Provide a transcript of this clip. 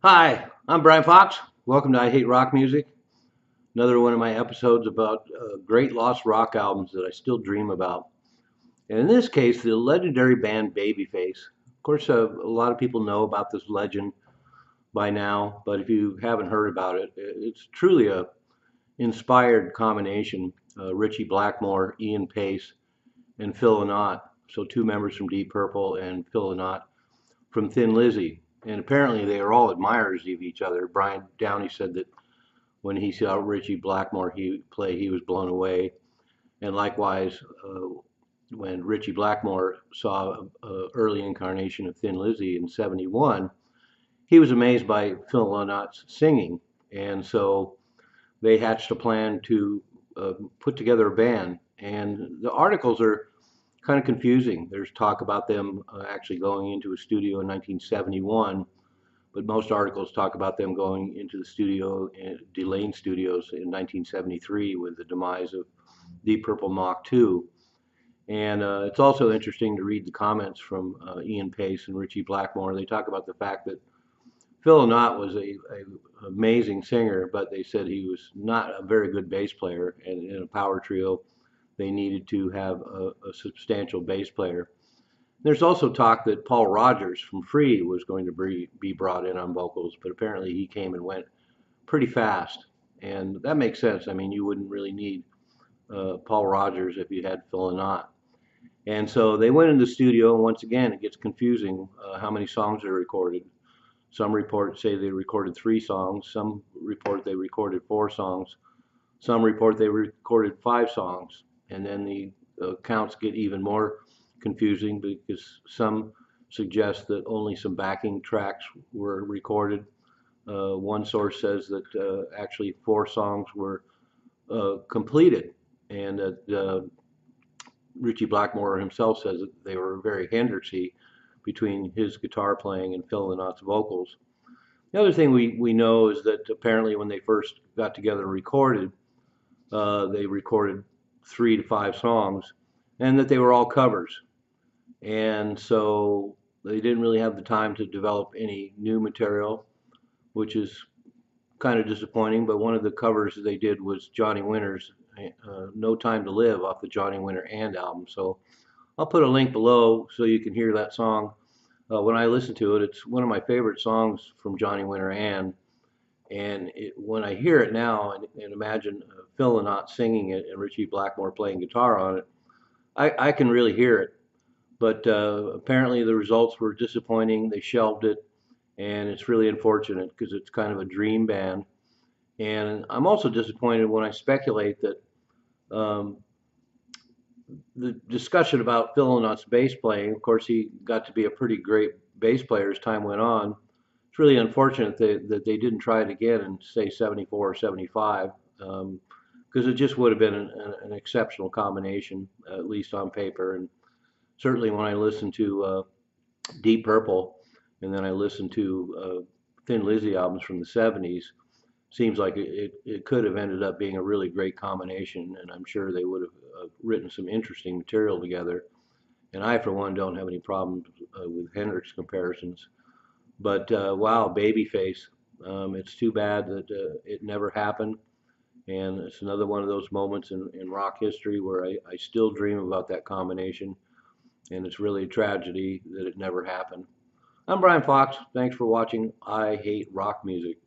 Hi, I'm Brian Fox. Welcome to I Hate Rock Music. Another one of my episodes about great lost rock albums that I still dream about. And in this case, the legendary band Babyface. Of course, a lot of people know about this legend by now, but if you haven't heard about it, it's truly a inspired combination. Ritchie Blackmore, Ian Pace, and Phil Lynott. So two members from Deep Purple and Phil Lynott from Thin Lizzy. And apparently they are all admirers of each other. Brian Downey said that when he saw Ritchie Blackmore play, he was blown away. And likewise, when Ritchie Blackmore saw an early incarnation of Thin Lizzy in '71, he was amazed by Phil Lynott's singing. And so they hatched a plan to put together a band. And the articles are kind of confusing. There's talk about them actually going into a studio in 1971, but most articles talk about them going into the studio, Delane Studios, in 1973 with the demise of Deep Purple Mach 2. And it's also interesting to read the comments from Ian Pace and Ritchie Blackmore. They talk about the fact that Phil Lynott was a amazing singer, but they said he was not a very good bass player. And in a power trio, they needed to have a substantial bass player. There's also talk that Paul Rodgers from Free was going to be brought in on vocals, but apparently he came and went pretty fast. And that makes sense. I mean, you wouldn't really need Paul Rodgers if you had Phil Lynott. And so they went in the studio, and once again, it gets confusing how many songs are recorded. Some reports say they recorded 3 songs. Some report they recorded 4 songs. Some report they recorded 5 songs. And then the counts get even more confusing because some suggest that only some backing tracks were recorded. One source says that actually 4 songs were completed, and that Ritchie Blackmore himself says that they were very Hendrixy between his guitar playing and Phil Lynott's vocals. The other thing we know is that apparently when they first got together and recorded, they recorded 3 to 5 songs, and that they were all covers. And so they didn't really have the time to develop any new material, which is kind of disappointing. But one of the covers they did was Johnny Winter's No Time to Live off the Johnny Winter and album. So I'll put a link below so you can hear that song. When I listen to it, it's one of my favorite songs from Johnny Winter and when I hear it now and imagine Phil Lynott singing it and Ritchie Blackmore playing guitar on it, I can really hear it. But apparently the results were disappointing. They shelved it, and it's really unfortunate because it's kind of a dream band. And I'm also disappointed when I speculate that um, the discussion about Phil Lynott's bass playing, of course, he got to be a pretty great bass player as time went on. It's really unfortunate that they didn't try it again in, say, '74 or '75, because it just would have been an exceptional combination, at least on paper. And certainly when I listen to Deep Purple and then I listen to Thin Lizzy albums from the '70s, seems like it could have ended up being a really great combination, and I'm sure they would have written some interesting material together. And I, for one, don't have any problems with Hendrix comparisons. But wow, Babyface, it's too bad that it never happened. And it's another one of those moments in rock history where I still dream about that combination. And it's really a tragedy that it never happened. I'm Brian Fox. Thanks for watching I Hate Rock Music.